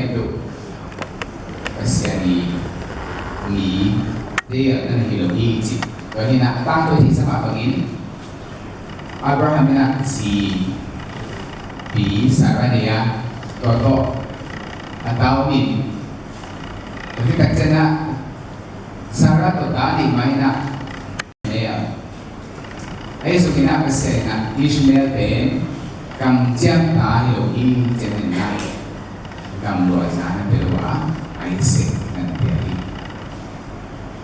itu kasiani ni dia dan hilogi ji jadi nak tang tu di sama begini Abraham nak si bi Sarania toto atau ni tapi kacana Sarah tu tadi main nak ai so kina kasi na Ishmael ben kam jam ta lo hi jen na kam lo sa na pero ai se na pe hi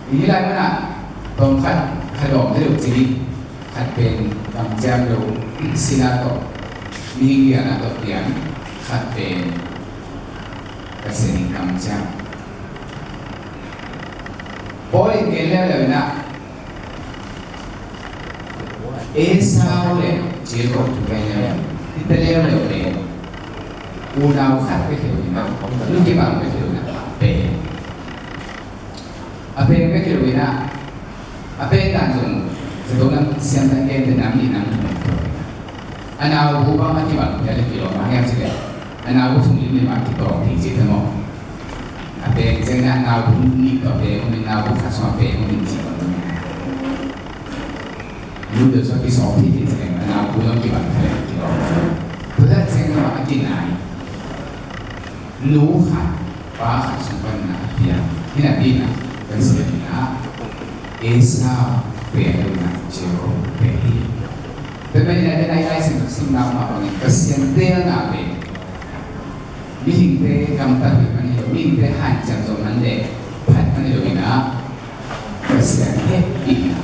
ini la mana tom khat khadom de ji khat ben kam jam lo sila to ni ya na to tian khat ben kasi ni kam jam boy kele le na Esau le Jacob tu kaya kita leo le unau khat pe kilo na lu ki bang pe kilo na ape pe kilo na ape kan jong sedongan siam tak ke nam ni nam ana bu ba ma ki bang ya le kilo ma ya sile ana bu sung ni ma ki to ti ji mo ape jenga na bu ni to pe ko ni na bu kha so pe ko ni ji lu de so ki so pi ti se na bu lo ki ba ta ki lo bu da se no a ki nai lu kha ba kha so pa na pia ni na bi na kan se na Esau pe na che ko pe hi pe me na dai ai se no sim na ma ba ni kasien te na pe mi hing te kam ta bi ni mi te han chang so man de phat ni lo na kasien te bi na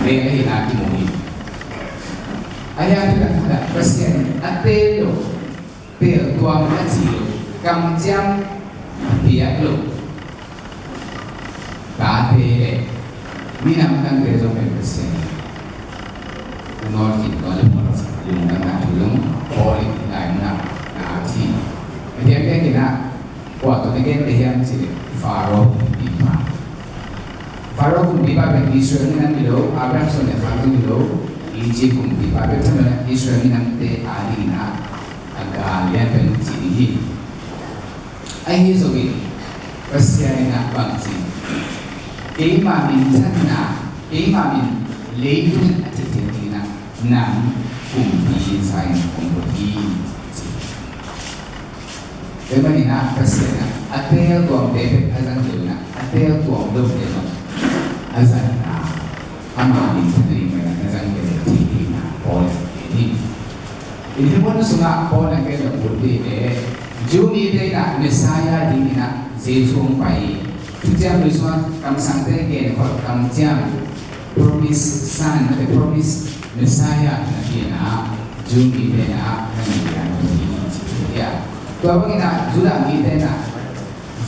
Mereka hilang di mumi. Ayah tidak ada pasien. Atelo, tel tuam haji, kamjam dia lo. Kate, minam kan kerja pasien. Nol kita kalau lung kan lung, polik lain nak haji. Dia kita waktu kita dia sini Faro Iman. Faro pun dipakai Israel ni nanti lo, Abraham sudah fakir lo, Egypt pun dipakai macam Israel ni nanti ahli na agak lian penciri. Ayah sobi, persiapan nak bangsi. Imamin sana, imamin leidun aceh na nam kumpi sayang kumpi. Bagaimana nak persiapan? Atel tuam bebek azan jona, atel tuam dom jona. Azan na ama ni sendiri mereka azan kita tinggi na pol ini pun sungai pol yang kita budi Juni dia nak Messiah di na Yesus pai sejam Yesus kami santai ke kalau kami jam promise son the promise Messiah nanti na Juni dia nak ya kalau kita sudah kita nak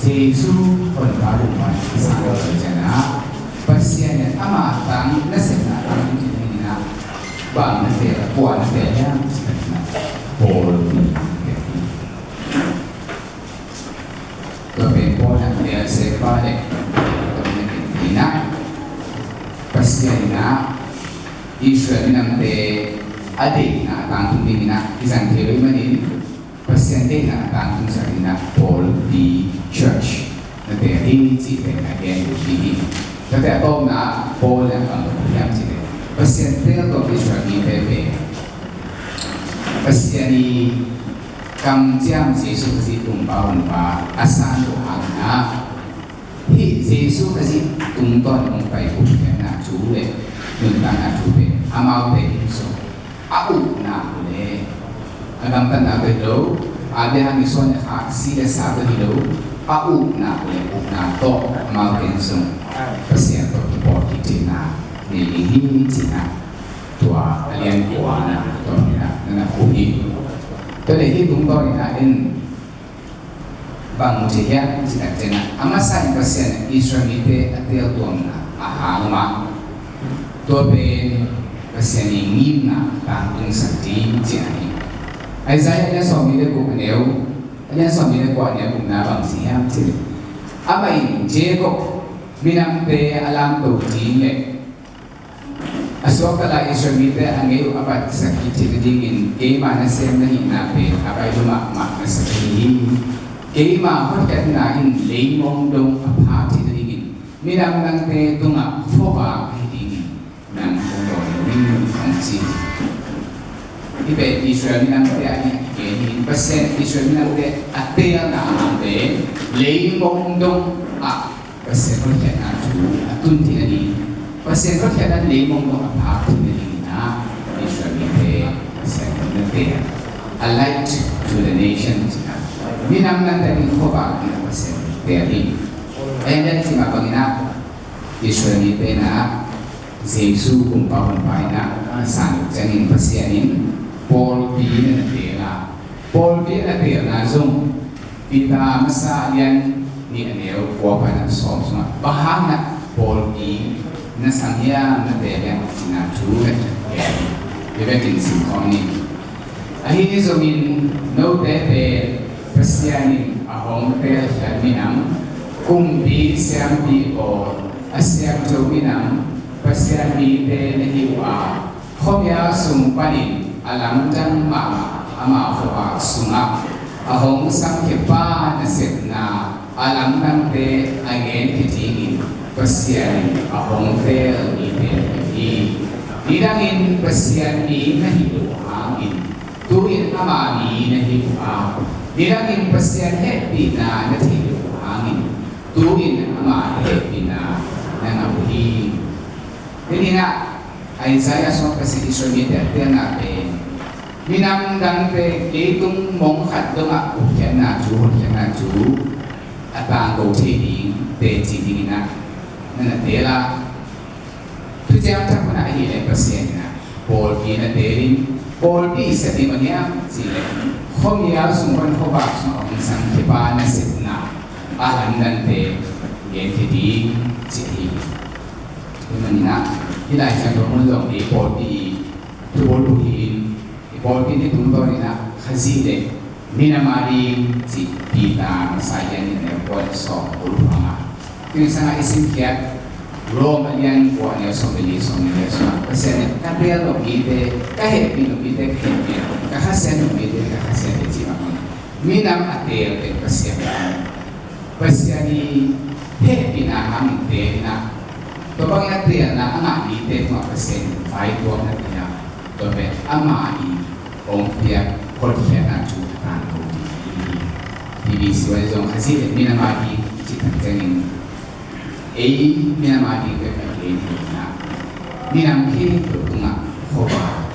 Yesus pun baru masih sangat berjana pasien ama tang nasena tang ini na bang nasera puan nasera pol tapi pol dia separe ina pasien na Israel nanti adik na tang ini na isang teori mani pasien dia na tang na pol di church nanti ini sih bagian ini Kata apa nak boleh kalau yang sini. Pasien dia tu Israel ni bebe. Pasien ni kamjam Yesus kasi tumpah asal Tuhan na. Hi Yesus kasi tumpah umpai bukan nak cuci, tumpah nak cuci. Amal begitu. Aku nak boleh. Agam tanah bedo. Ada yang ison hak sila satu hidup. Aku nak boleh. Nak to amal begitu. Pasien tu body cina, ni cina, tua alien kuana, tu ni na kuhi. Tu lagi tunggu ni na in bang mujian cina cina. Amasa pasien Israel itu atel tuam na ahama. Tu ben pasien ini na tanggung sakti cina ni. Isaiah dia suami dia kupeneu, dia suami dia kuatnya kumna bang siap cina. Apa ini Jacob? Binang pe alam tu jile aswakala Israelite ang ngayon apat sa kitidingin kay manasem na hinape abay lumakmak na sa kinihin kay mahotkat na in lemong dong apati dingin minang nang te tunga foba hidingin ng kondon ring ang si ibe Israel minang te ani kini persen Israel minang te atea na ante lemong dong a persen hotkat na tu atunti na ni persen hotkat na lemong dong apati dingin na Israel minang persen te a light to the nations minang nang te foba na persen te ani ayun din si mapangina Israel minang na Yesus kumpahon pai na sanuk jangin pasianin Paul P na tela Paul P na tela zong pita masa yan ni aneo kuapa na som sama bahana Paul P na sangya na tela sinatu ya dibetin simkoni ahini zomin no tete pasianin ahong tel minam kumbi siampi o asyam minam pasiani te nahiwa khomya sumpanin alam jang mama ama foba sunga ahong sangkepa na setna alam nang te again kitingin pasiani ahong te ite didangin pasiani nahiwa tuin ama ni nahiwa didangin pasian happy na nahiwa tuin ama happy na nangabuhi ini nak Isaiah so kasi Israelite te na pe minam dang pe itung mong khat dong a ukyan na chu atang go thi te chi ding na na te la tu jam ta na hi le pasien na Paul ki na te rin Paul ki sa ti manya si le khom ya sung ban kho ba so ang sang ki pa na sit na ahan dan te yen thi di chi hi Manina, kita akan bermula di poli, tuoluhin, di poli ini tunggu ni nak khazide, minamari si pita saya ni nepot so ulama. Kini sangat isim kiat, Romanian kuat ni so beli so. Pasal tapi kalau kita kahit kita kahasen di sini. Minam atel ke pasal ni happy na ham te na. Topang natin na ang ite mga persen 5 na niya tobe amai ong pia kolfia na chutan ko di siwa jong kasi minamagi chitang jangin minamagi ke na minamki to tunga hoba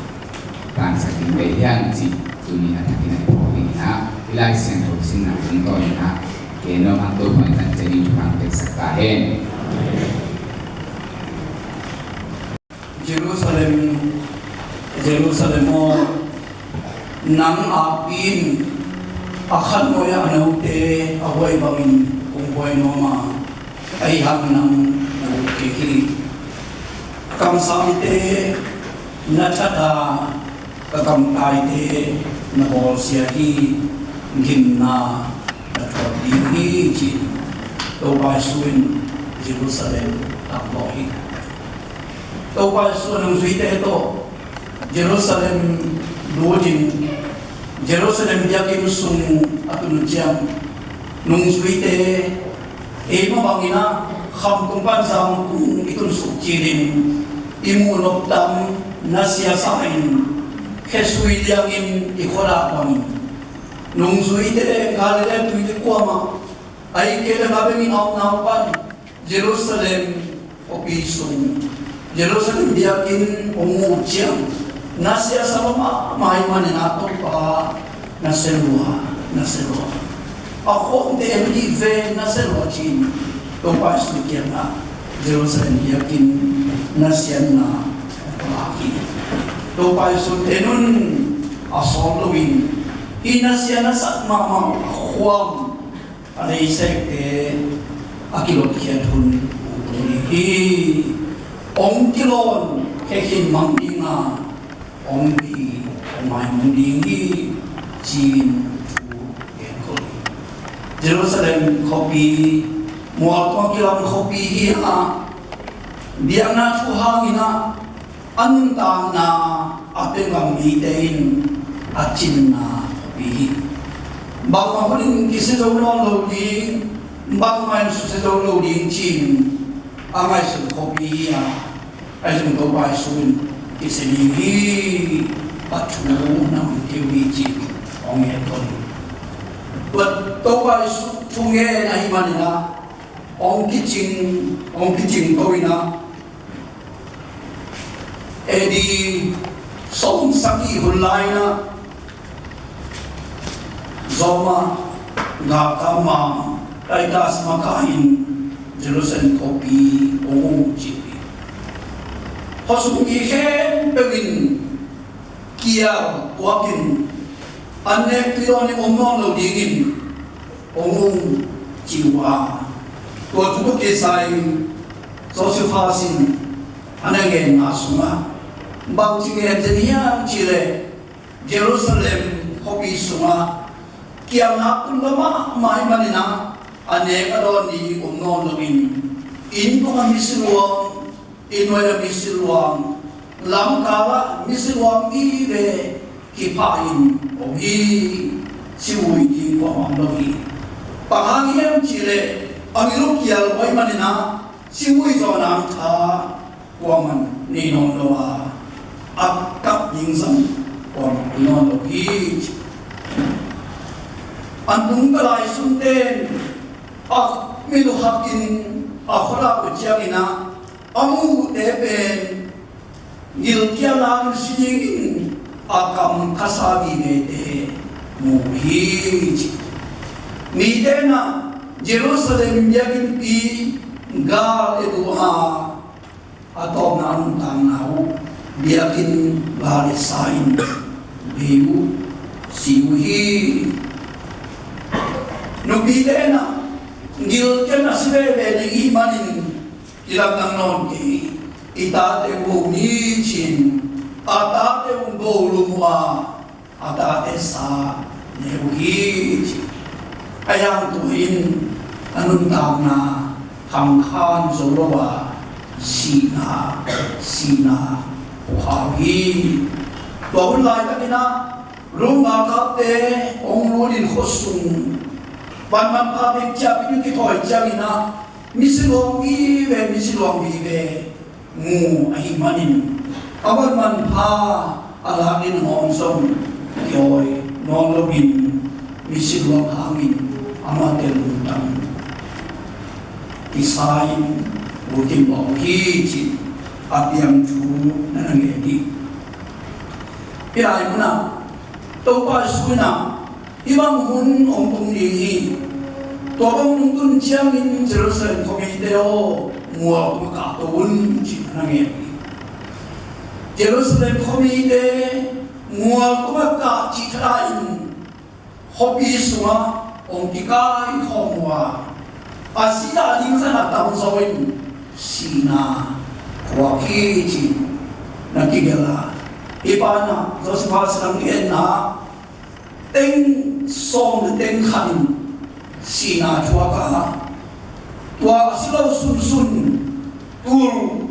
tan sa kinde yang si tuni na takin po na ilay sentro sina punto na keno ang to pang tanjani chupang teksakahen Jerusalem mo nang apin akan mo ya anaute away bangin kung buhay mo ma ay hang ng kiki kamsante na chata kakamtay te na bol siya hi gimna at pagdihi jin to basuin Jerusalem taklohi Tawal so ng suite ito, Jerusalem luwajin, Jerusalem yakin sung atunudjam, nung suite, mabangina, ham kung pansang kung itun sukjirin, imunoktam na siya sa akin, kesuil yangin ikolapang. Nung suite, kalila tuwili kuwama, ay kailan mabing inaw-naupan, Jerusalem o pisong. Jerusalem diakin umuudyang nasya sa maiman nato pa naselwa. Ako hindi MDV naselwa chin tupas niya na Jerusalem diakin nasya na palaki. Tupas enun asolowin inasya na sa mama huwag alaysek akilot kiyan hun Om kilon kekin mangdinga om bi mai mundingi jin tu ekoli Jerusalem kopi muat kilam kopi hi a biang na tu hangina anun ta na apengam itein achin na bi bang ma hulin kisido lo di bang man susido lo di chin amai su kopi ya ai sum to bai sun kisini hi patu nam tiwi chin ong ye to but to bai su thunge na hi manina ong kitching to ina edi song saki hulai na zoma gakama aitas makain Jerusalem kopi ong jiwi hosuki hen pegin kia wakin ane piloni omnon lo dingin ong jiwa tua tuku kesai social fasin anenge nasuma bang cingen jenia chile Jerusalem kopi sunga kia nakun lama mai manina ane kadoni umnon login in ko misiluang inoya misiluang lam kala misiluang ibe kipain ogi siwi di ko logi pangangiam chile angiru kial oi manina siwi zonam tha kuaman ni non loa akap yingzam kuaman non logi antung kalai sunten milu hakin akhola ujiangina amu deben gil kiala singin akam kasabi bete muhij midena Jerusalem yakin pi gal eduha atau nanun tangau biakin balisain biu siwi nubidena gil kena sibebe ni imanin ilang nang non ki itate buni chin atate bolumwa atate sa neuhi ayang tuhin anun na hamkhan zorowa sina uhawi tuahun lai takina rumah kate onglulin khosung Panman pabik jap ini kita jangina misilong ibe mu ahimanin awan man pa alakin honsong yoy nolobin misilong hangin amatel utang isain butim hiji apiang chu nanangedi pirai muna topa suna ibang hun ompong lihi tobong nungtun jiangin Jerusalem komideo mua kumakaton jinangedi Jerusalem komide mua kumakachitlain hobi suma ongkikai homwa asida lingsan atang soin sina wakiji nakigala ipana Joseph lang na teng song teng khanin sina chua ka tua silo sun tur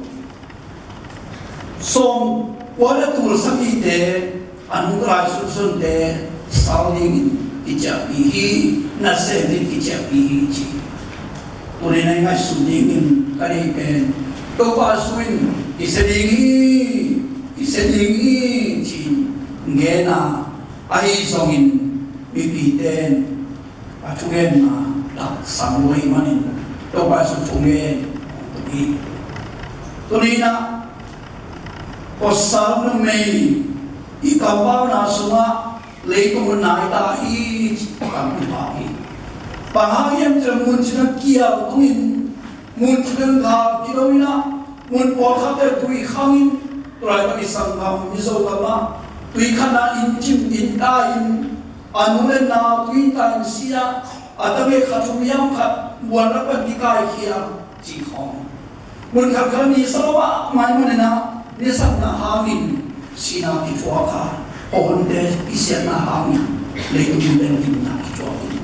song wala tur sakite anungrai sun de sauding ijabihi nasedin ijabihi ji ulinay nga suningin kanipen to pasuin isedingi ji ngena ay songin bibiten atungen na dak samluay manin to pasu tungen tugi tulina posal no may ikapaw na suma leitong na itahi pagpipaki pangayam jang munchina kiyaw tungin munchina nga kilawina mun porkate tui khangin turay pag isang miso kama tui kana inchim intain anulen na tui tain siya atabe khatumiyam khat buwan rapat dikai hiya jikhong mun khatkani salawa may manena nisak na hangin sina kitwaka ohonde isya na hangin leitong din na kitwaka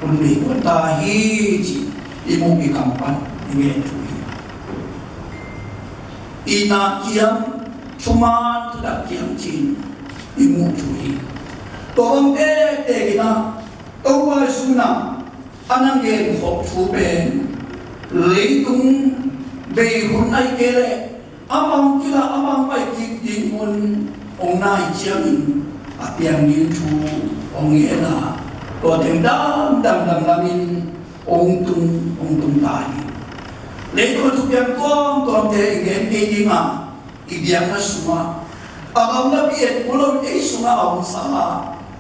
unbi tahi ji imu ikampan ime tui ina kiam chuman tu dak kiam chin imu chui to bang te gina to ba suna anang gen khop thu ben leitung be hun ai kele amang kila amang pai ki ding mun ong nai chiamin apiang ni thu ong ela to tem dam lamin ong tung tai lấy tôi thuộc em con thể hiện cái gì mà cái điểm nó suma ông nó biết của nó ấy suma ông sa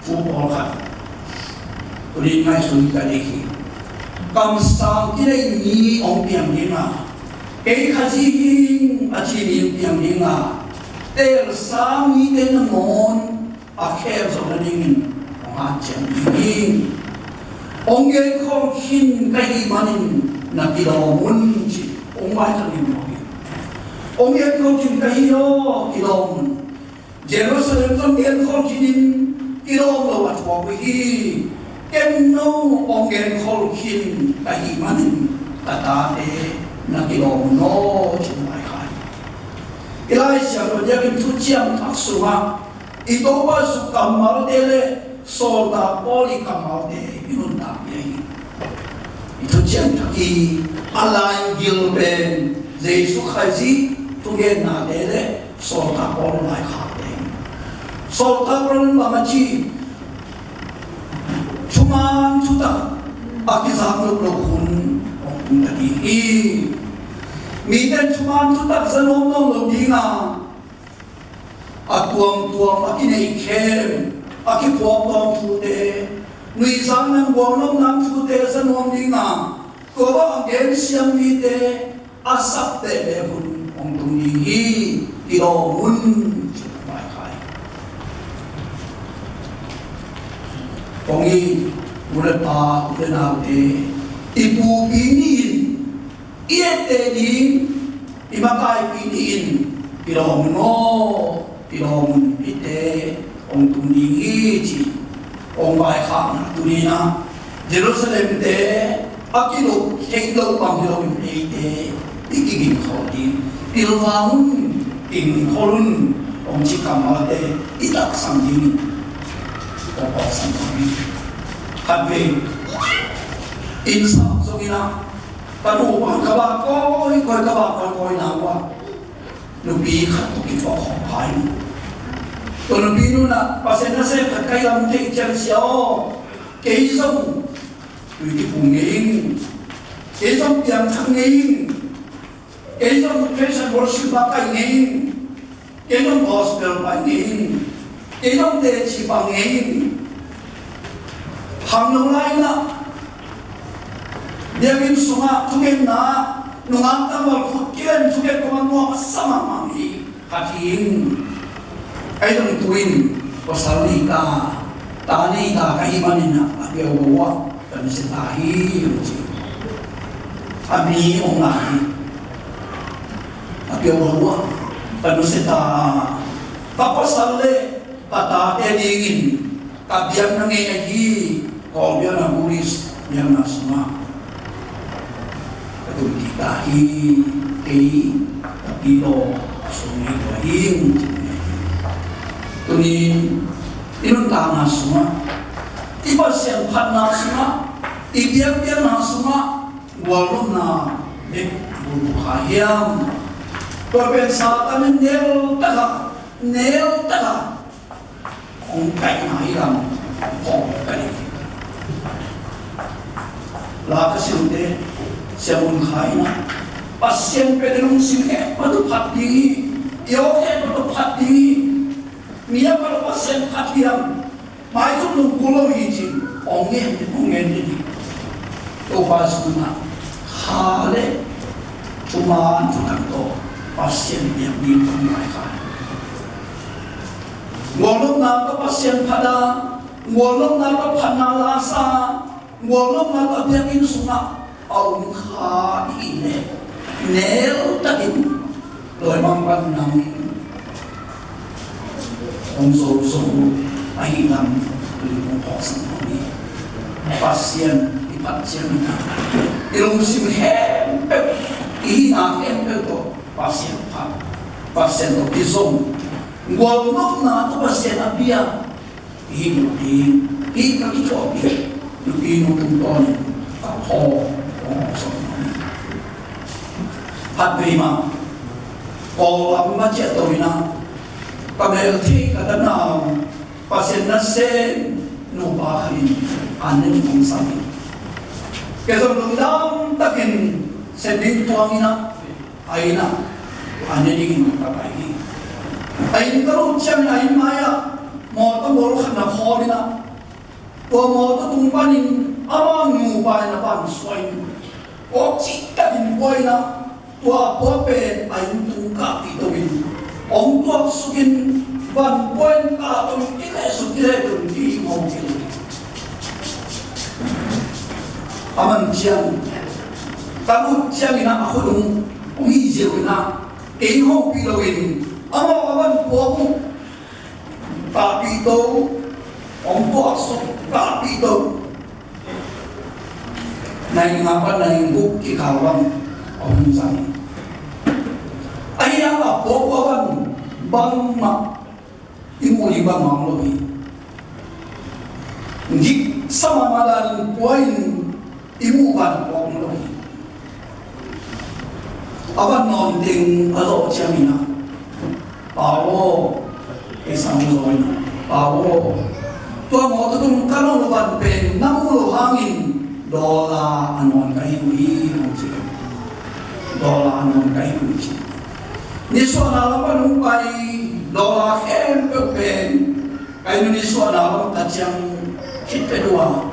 phù hộ khác tôi đi ngay xuống cái đấy cầm sang cái này nhỉ ông điểm gì mà cái khai gì à chỉ điểm gì mà để sáng nhỉ để nó ngon à khéo rồi nó đi ông ăn chén đi ông nghe không xin cái gì mà nên na kilawon si umay kami mo. Ang yan ko sin kahiyo kilawon. Jerusalem kong yan ko sinin kilawon at wawihi. Keno ang yan ko sin kahimanin tatate na kilawon no sumay kay. Ilay siya ko diyan tutsiyang taksuma. Ito ba su kamal dele solda poli kamal de inuntak niya. Itu cian taki alain gilben Yesus Kristus tugen na dele solta pol lai khate solta pol mamachi cuman sudah akizam lo hun ong tadi miten cuman sudah zanom lo dinga atuam akine ikem akipuam tude Nui sang nang buang nang fute san hom dinga ko ba ang siam ni te asap te le bun ong tung ni iro mun mai kai kongi ule pa ule na te ipu pinin iete ni imakai pinin iro mun ite ong tung ni chi ông bài khang tụi na Jerusalem te akilo kenglo pang hilo ni te ikigin khoti ilwang in khorun ông chỉ kamal te itak samding ko pa samding khabe in sam songina panu pang kaba koi na wa nubi khat ki cho khong pai Kalau binu na pasien na saya terkait dalam teacher siapa, keisong, itu punging, keisong yang tanging, keisong Christian worship bakanging, keisong gospel bakanging, keisong deci bakanging, hamnong lain na, dia bin sunga tugen na, nungang tamal kukian tugen kumanua sama mami, kating. Ay dong tuwin pasali ka tani ka kahimanin na abiyawa kan si tahi abi ong lahi abiyawa kan si ta papasali pata edingin kabiyan ng ehi kobiyan ng bulis yang nasma katong kitahi kay kapilo sungi kahing Tunin inunta na semua, iba siang pat na semua, ibiak na semua, walum na bulu hayam, perbensatan nel taga, ongkai na hilang, ongkai. Laka siunde, siamun kaina, pasien pedulung singhe, patu pati, yoke patu pati. Mia kalau pasien hatiam, mai tu nunggulo hiji, ongen ni, tu pasuna, hale, cuma tu pasien yang diperlukan. Ngolong nak pasien pada, ngolong nak panalasa, ngolong nak biakin suna, ongkha ini, nel takin, loy mampan nang. Ông số ai làm từ một họ sản phẩm pasien di pasien na ilong sim hem ý na hem to pasien pa pasien to kisong gwal nok na to pasien abia hinuti hi ka kichobi lupino tunton kapo so hat bima ko am ma che to ina kamel thi ka na pasien na se no ba khin anin kong sabi kesong lungdam takin sending tuangina aina anin kapai ain karo chang ain maya mo to bol khana kholina to mo to tungpanin amang mu pa na pan soin o chi ta din boina to po pe ain tungka pitowin ong to sugin ban poin ka to ika sugire to di mo kilo aman chiang tamu chiang ina akhulung uhi jeuna ei ho pilowin amo awan pomu kapito ong poso kapito nai ngapa nai buk ki kawang ong sami ayah apa pokawan bang ma imuli bang mamlobi ngik sama malan poin imu ban pong lo awan non ding alo chamina pawo isang lo ina pawo to mo to tung kano lo ban pen namulo hangin dola anon kai wi mochi dola anon kai wi ni so na la panung pai dola em pen kai ni so na la kachang chit pedua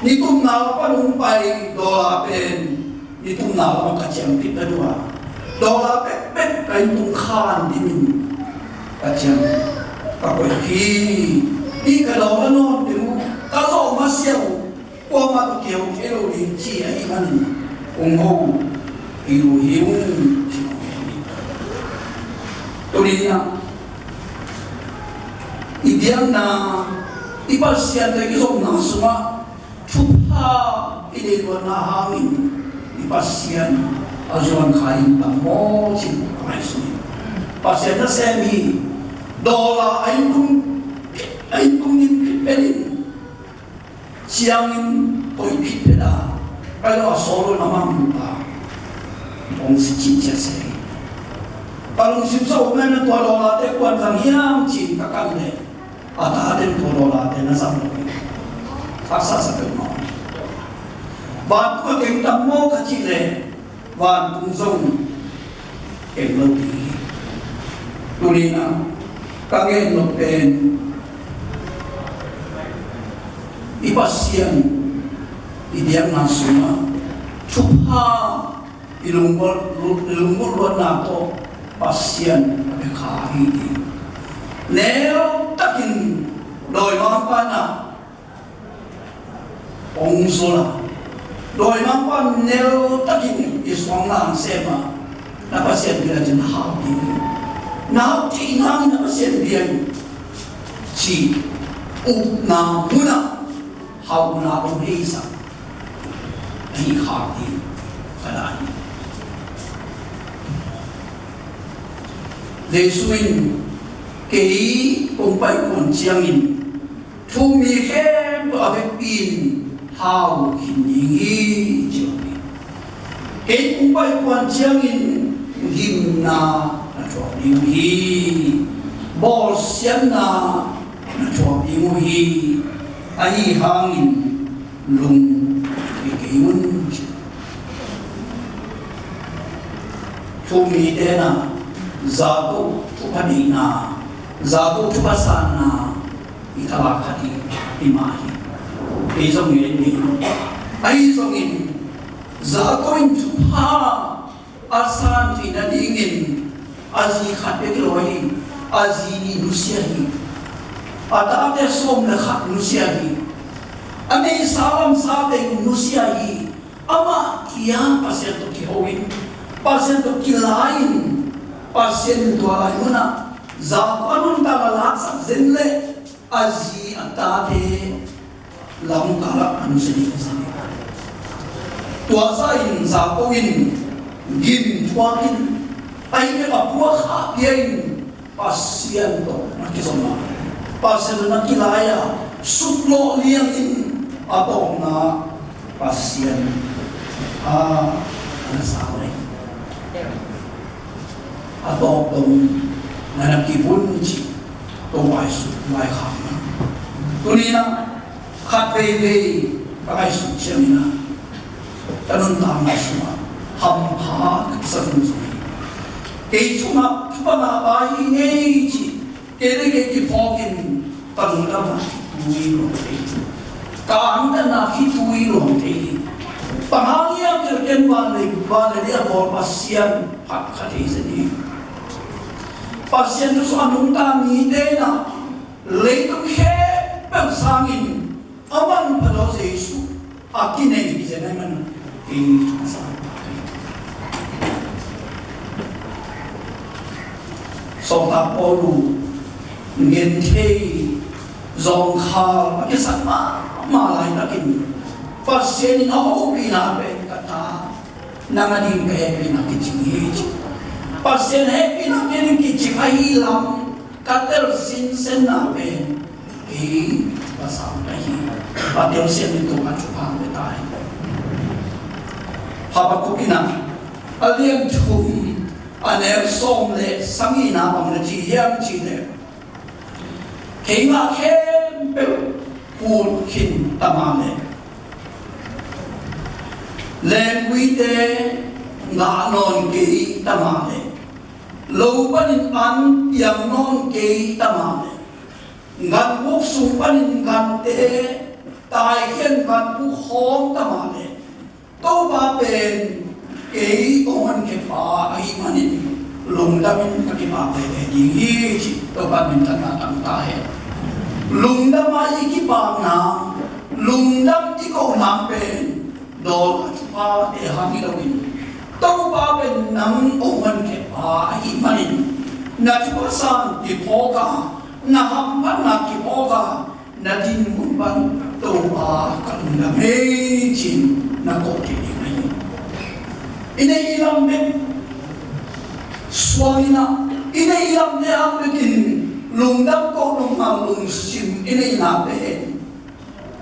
ni tum na pa nung pai dola pen ni tum na pa kachang pita dua dola pet kai tung khan dimin kachang ka ko hi ka dola no timu ka zo masyaw ko ma to keu kelo ni chi ai man ong ho hiu hiu chi to ni na idiam na ipasyan ta kisong na suma chupa ini luar hangin di pasien ajuan kain tamo cin kaisni pasien na semi dola ain tung nin pelin siangin koi pipela kalau solo namang muka ong si cincin se kalau sipsa umena tua dola te kuan sang hiam cin kakande ata aden tua dola te nasam lopi paksa sa mo ban ko keng tammo ka chile ban tung song keng lopi tulina kangen no pen ipasian idiam nasuma chupha ilunggol luar nato pasian abe khahi di neo takin doi mampana ong sola doi mampan neo takin iswang lang sema na pasien bila jen hawi na tinang na pasien bian si na muna haw na umisa ay hawi kalani lesuin kei kumpai kunciangin tumi hem abe pin how hiningi jobi kei kumpai kunciangin himna na jobi hi bol sianna na jobi hi ai hangin lung keiun tumi ena zabu tupadina zabu tupasana italakati imahi izongin ni aizongin zakoin tupa asan tinadingin azi khatekiloi azi nusiahi adate som na khat nusiahi ane salam sabeng nusiahi ama kian pasien to kihoin pasien to kilain pasien tualai muna zapanun tamalak sak zenle azi atate lam kala anusini sini tuasain zapoin gim tuakin ay kapwa kapiyain pasien to nakisama pasien na kilaya suklo liyangin atong na pasien nasaway atong na nakibun si tuway suklay kama tunina kapele pakay siya nina tanong tama siya hampa sa tunsoy kay suma na bayi ngay chi kaya kay kipokin tanong naman tuwilo kaang na kituwilo pangangiyang kirken balay di ako pasyan hakatay sa niyo pasyan to sa anong tamide na laytong pagsangin aman pa daw sa Yesu akin ay ibigay naman kay masama so tapolo ngentay zongkhal makisan malay nakin pasyenin ako pinapen kata nanganing kaya pinakitsingit pasyen pinapen kitsingahilam kater sinsen napen pasampai patil sen itu kacupang betai habakukina aliang chum aner som le sangina pang na jiyam chile keima kem pe kun kin tamame lengwite nga non ke tamame lopan an yang non ke tamame ngan buk sumpan ngan te tai hian ngan buk hom tamame to ba pen kay ongan ke pa ay manin lungdamin kakipa pe di to ba min tanatang tahe lungdama ikipa na lungdam ikaw na pen do pa te hangilawin to ba pen nang ongan ke pa ay manin na tupasan di poka na hampan na kipoka na dinumban to ba kalungamechin na kote inailam din swamina inailam din ang bikin lungdam ko nung mga lungsim inailape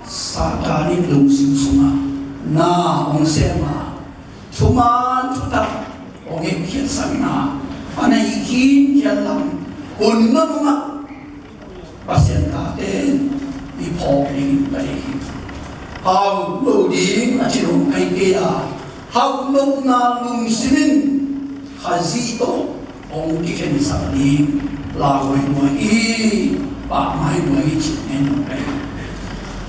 sa kanin lungsim suma na ang sema suman tutak o ngipyasan na panaikin yan lang unna mga pasyentatin ipopling palihin ang loading at sinong kay kaya hau nung na nung simin khazito ong kiken sabli laway mo pa mai mo chinen kai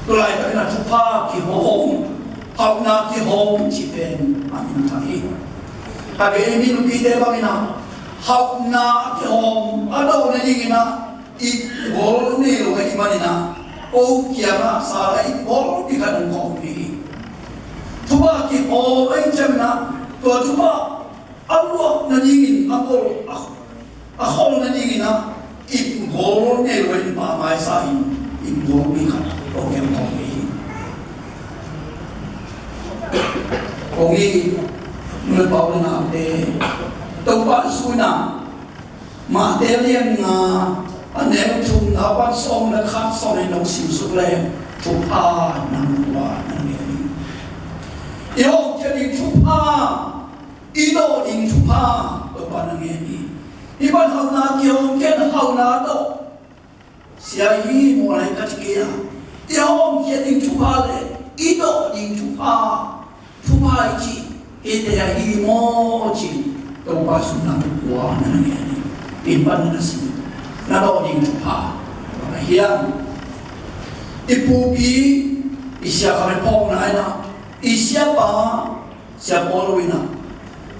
tulay ta na tupa ki hom hau na ki hom chipen amin tahi kage emi lu ki de bangina hau na ki hom ado na dingina I bol ni lo kai manina o kiama sara I bol di kan ko ni tuba ki o ai chamna to tuba alwa na dingin ako na dingin na I bol ni lo in pa mai sa I bol ni kan o kem ko ni o ni mo pa na te to pa suna ma te lian na anel chung na pan som na khat som ni nong sim su le chu pa nang wa nang ni yo ke ni chu pa I do ding chu pa to pa nang ni I ban hau na kyo ken hau na do sia yi mo lai ka chi ya yo ke ding chu pa le I do ding chu pa chi e te ya yi mo chi to pa su nang wa nang ni in ban na si na do ding chupa na hiang ipupi isya kare pong na ina isya pa siya polowina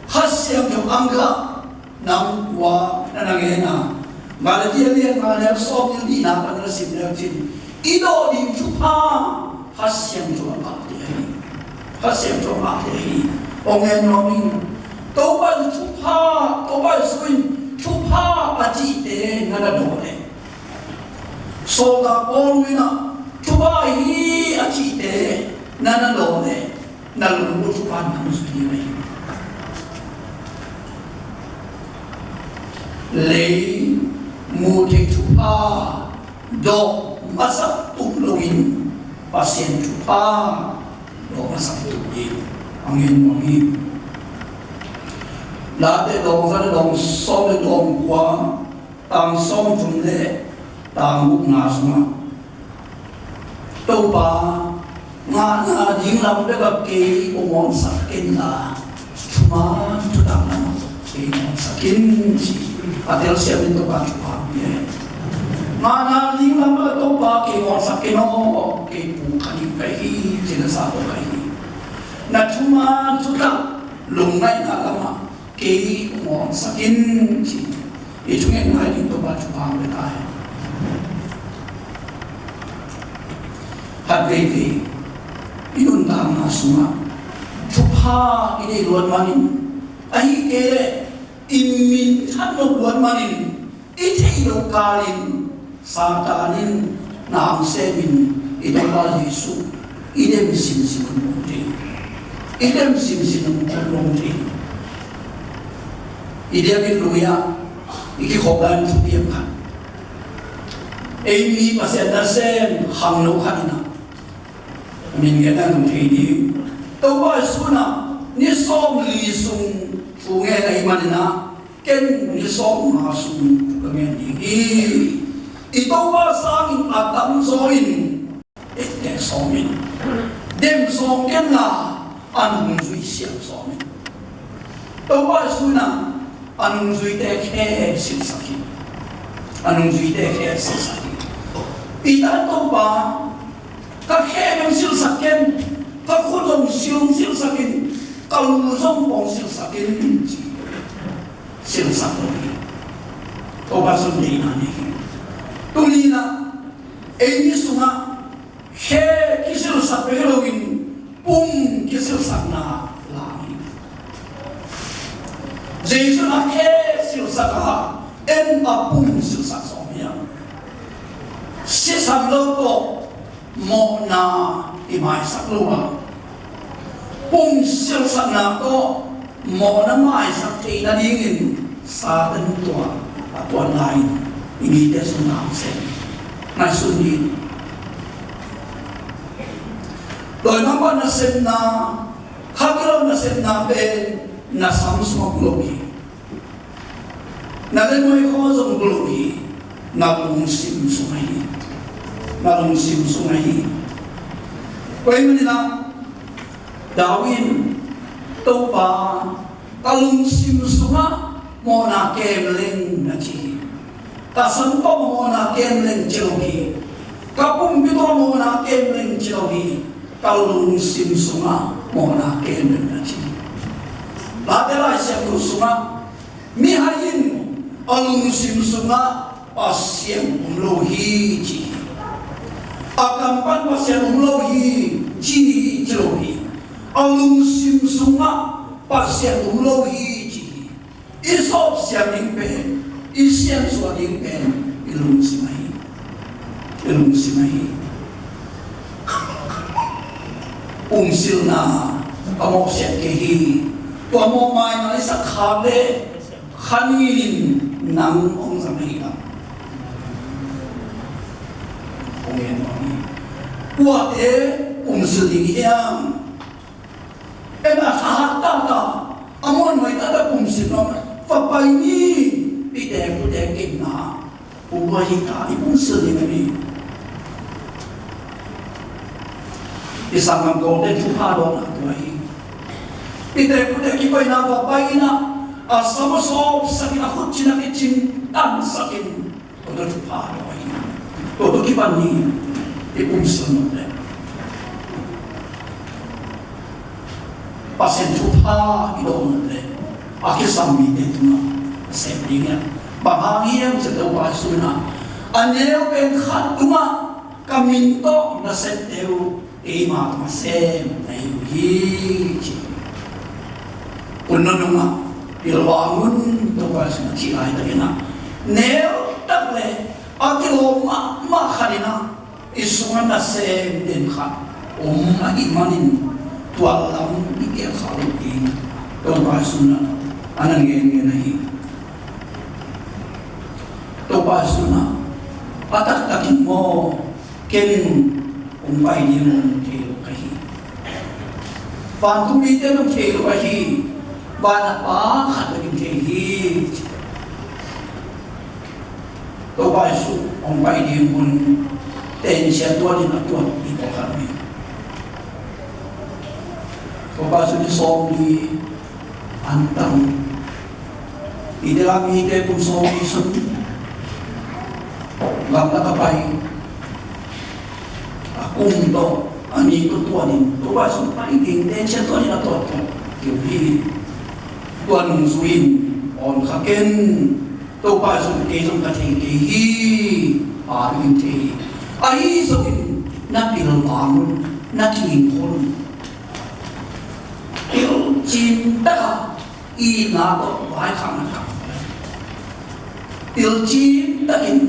hasyang yung angka ng wa na nangena malati liyan nga so yung dinapan na simulatin ido ding chupa hasyang yung aktiyahi hasyang yung aktiyahi ongen noming toba chupa toba suin chupa aji te nada dole so da polwina chupa hi aji te nada dole nalulu chupa na musli mai lấy mu thầy chủ pa do masak tung lowin pasien chủ pa do masak tung đi angin là để đồng ra đồng so để đồng qua tang som chung lệ tang buk na suma tàu ba nga na ding lam để gặp cái ông sắc kinh là chuma chu đam na cái ông sắc kinh chỉ atel xem đến tàu ba chu pa nga na ding lam để tàu ba cái ông sắc kinh nó cái bu khani cái gì là sao cái na chuma chu đam lùng ngay na lama cái ông sắc kinh chỉ cái chúng em nói đến tàu ba chu pa người ta hạt về về inun tam na suma chupa ini luar manin ai kere imin han no luar manin ite ilo kalin satanin nam semin ito ba Yesu idem sim sim monte idem luya iki khoban chupiam khan mi pasien na sen hang no khanina mình nghe đang thấy đi tôi bảo suna ni som li sung phu nghe này mà na ken ni som ma sung cái nghe đi tôi bảo sang atam soin cái somin dem som ken là anh duy xiang somin tôi bảo suna anh duy để khe xiang saki anh duy để khe xiang saki ta tôi bảo các khe bên siêu sakin, các khu đồng siêu sakin, các lưu dòng bóng siêu sakin, siêu sakin. Tôi bảo xin đi nào đi. Tôi đi nào, em đi xuống à, khe cái siêu sakin Halloween, bung cái siêu sakin na làm. Giêsu na khe siêu sakin, em áp bung siêu sakin xong siêu sakin lâu to. Mo na imai sak luwa pung sil sak na to mo na mai sak ti na dingin sa den tua atuan lain ini dia sunam sen na sunin doi namba na sen na hagiro na sen na ben na samsung globi na den moi ko zong globi na pung sim sumai nalung sim sungai koi menina Darwin topa kalung sim sunga mona kemleng na chi kasam ko mona kemleng chilohi kapung bito mona kemleng chilohi kalung sim sunga mona kemleng na chi ladela siya sunga mihayin alung sim sunga pasiem umlohi chi akampan pasien umlohi chi chilohi alung sim sunga pasien umlohi chi isop siam ingpen isiam suat ingpen ilung simai sil na amok siat kehi to mo mai na isa khale khanin nang ong samai na ongin wa e sil ding yam ena ta amon mai ta sil no fa pai ni ide kin na uwa hi ta ni sil ding ni isang ang golden chupado na tuwahi ide ki pai na fa pai na asama so sakin akut chin tan sakin golden chupado ai to ki pan ni sil no le pasien chupa idon le akisam mi de tuna semringa bahangi yang sedau pasuna aneu pen khatuma kaminto na seteu ima masem na yuhi unununga pilwangun to pasuna chilai tagina neo takle akilo ma khalina isunga na sem den kha imanin tualang ikir khaluti to pasuna anang ngenge nahi to ba su na atak takin mo ken umpai ni mo kelo kahi pantu mi te no kelo kahi bana pa khat takin kahi to ba su umpai ni mo ten sia to ni na to ni to kami to ba su ni som ni antang idami te kung som ni sun lam nakapay akong to ani to tuanin to ba so paiging den siya to ni na to kibi tuan suin on kaken to ba so ke so ka thei hi a ring thei ai so in na pil wang na king khon pil chin ta i na to vai khang na pil chin ta in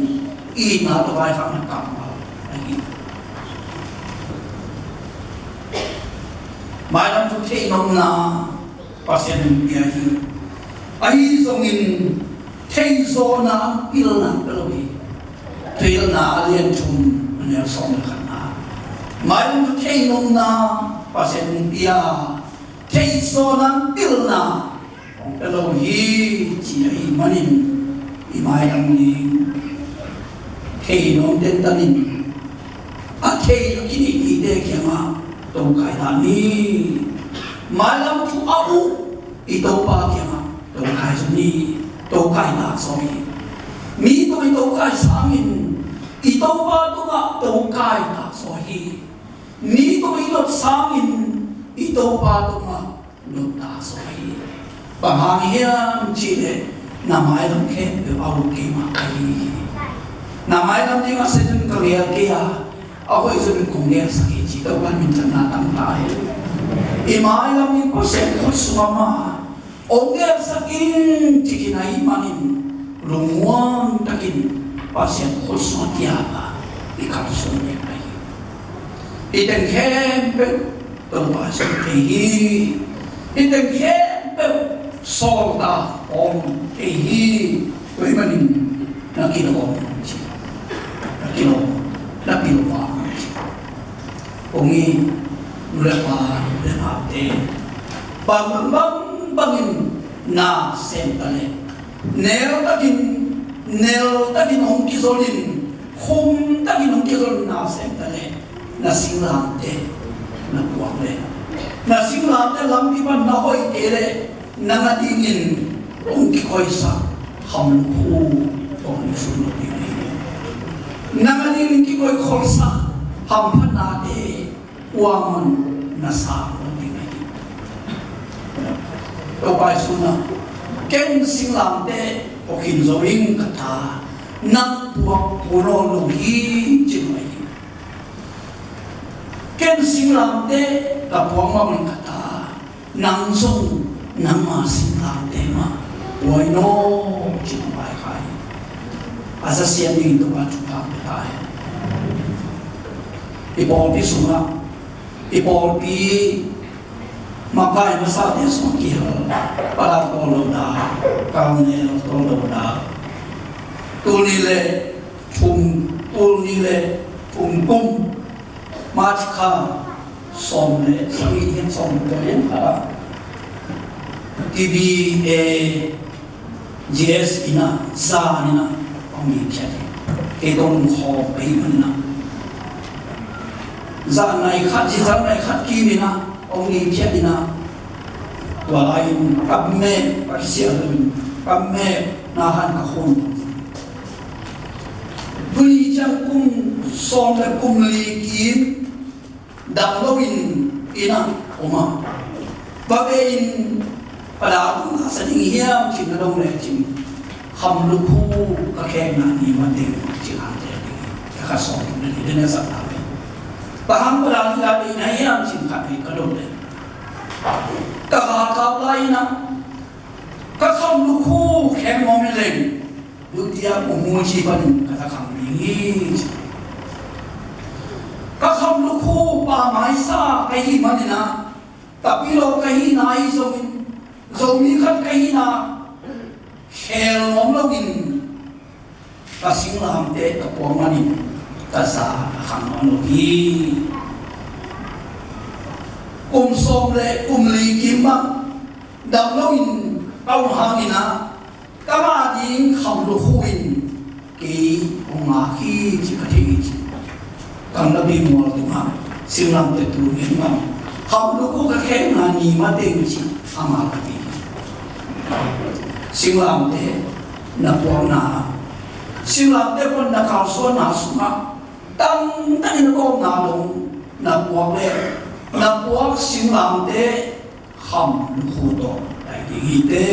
i na to vai khang na kam mai lam tu thei nom na pasien dia hi ai song in thei zo na pil na pelowi pil na alien chum ne song na khan na mai lam tu thei nom na pasien dia thei zo na pil na pelowi chi ai manin i mai lam ni thei nom den tanin a thei kini ni de kema to kai na ni malam tu au ito pa kya to kai ni to kai na so mi to kai samin ito pa to ga to kai na so hi mi to samin ito pa to ma no ta so hi pa hang hiam chi le na mai lam khe be au ke ma kai na mai lam ni ma se jun ka ria ke ya ako izun kung ria sa ki chi to ban min chan na tam tai imai lam ni ko se ko suma ongel sakin tikinai manin lumuang takin pasien ko so tiaba ikapsun ni kai iten kempe to pasien tehi iten kempe solda on tehi ko manin nakino chi nakino napilwa ongi nulepa lenate bangin na sentale nel takin hong kizolin khum takin hong kizolin na sentale na singlante na kuwale na singlante lampi pa na hoy ere na ngadingin hong kikoysa hamlu hong sunod ini na ngadingin kikoy kolsa hampanade uaman nasa to pai suna ken singlam te okin zoing kata nak puak puno logi chimai ken singlam te ka puak man kata nang song nang ma singlam te ma wai no chimai kai asa siam ni to pa chupa tai ipol pi suna ipol pi makai masa dia semakin para toloda kaune toloda tulile kum machka somne sami som doyen para tv gs ina za ina ongi chati ke dong ho pe manna za nai khat ki mina ongi chadina walain kamme parsialun kamme nahan ka khon buli chang kum som le kum li kim dang lowin ina oma babein pada kum sading hiam chin dong le chin kham lu khu ka khe na ni ma ding chin han te ka som ni de na sa ta paham pada ni la ni na hiam chin ka pi ka dong le ta ka lai na ka kham lu khu khe mo me le lu dia mo mu chi ban ka ta kham ni ka kham lu khu pa mai sa kai hi man na tapi lo kai na i zo mi khat kai na khel mom lo in kasing lam te kapuamanin kasa kanon hi som le li kim ba dam lo in kau hangina kama ding kham lu khuin ki onga khi chi ka thi chi kam na bi mo tu ma sing lam te tu ni ma kham lu ko ka khe na ni ma te chi ama ka ti sing lam te na po na sing lam te pon na ka so na su ma tang tang na ko na long na po le na po sing lam te kham lu khu to dai di te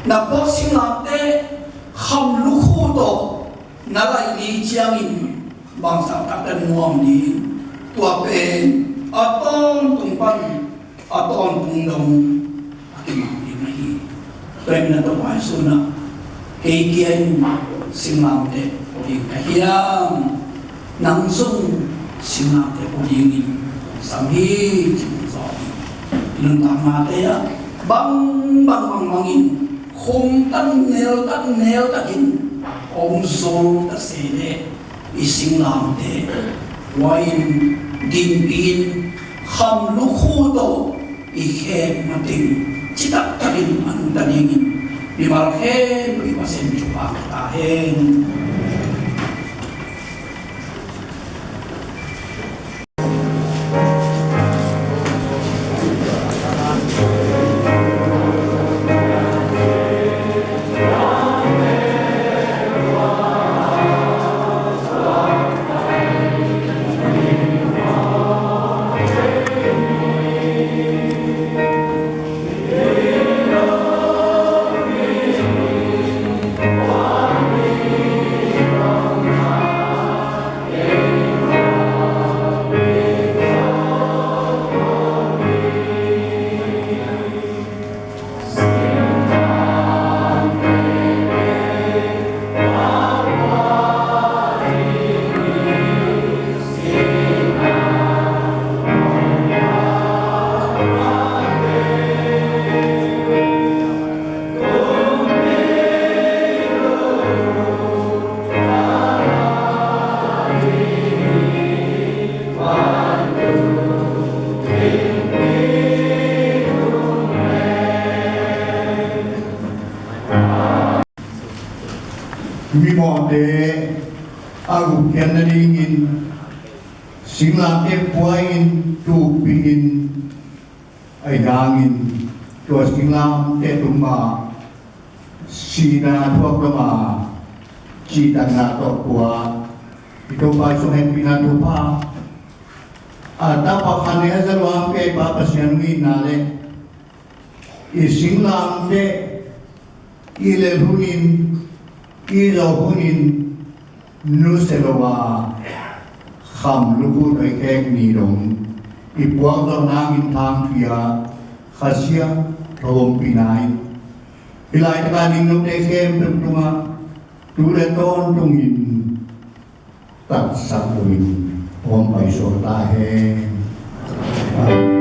na po sing lam te kham lu khu to na lai ni chiang in bang sa ta kan nuam di tua pen aton tung pan aton tung dong akimang di mai pen na to pai so na ke kian sing lam te o di ka hiam nang sung sing lam te o di ni sam hi chung so in ta ma te ya bang mangin khum tan nel takin om so ta se ne ising lam te wain din pin kham lu khu to i khe ma ting chitak takin an ta dingin bi mar he bi pasen chupa ta hen mi mo de agu kian na dingin singlam te puain tu pingin ai dangin tu singlam te tumma sina tu kama ci tanga to kwa itu ba so hen pina tu pa ada pa khane hazarwa pe ba pasyan ni nale i singlam te ile hunin hunin nuselowa kham lugu doi kek ni dong ipuang do nangin thang thia khasia thom pinai ilai ta ning no te kem tum tunga tu le ton tungin tak sakuin om pai so ta he Thank you.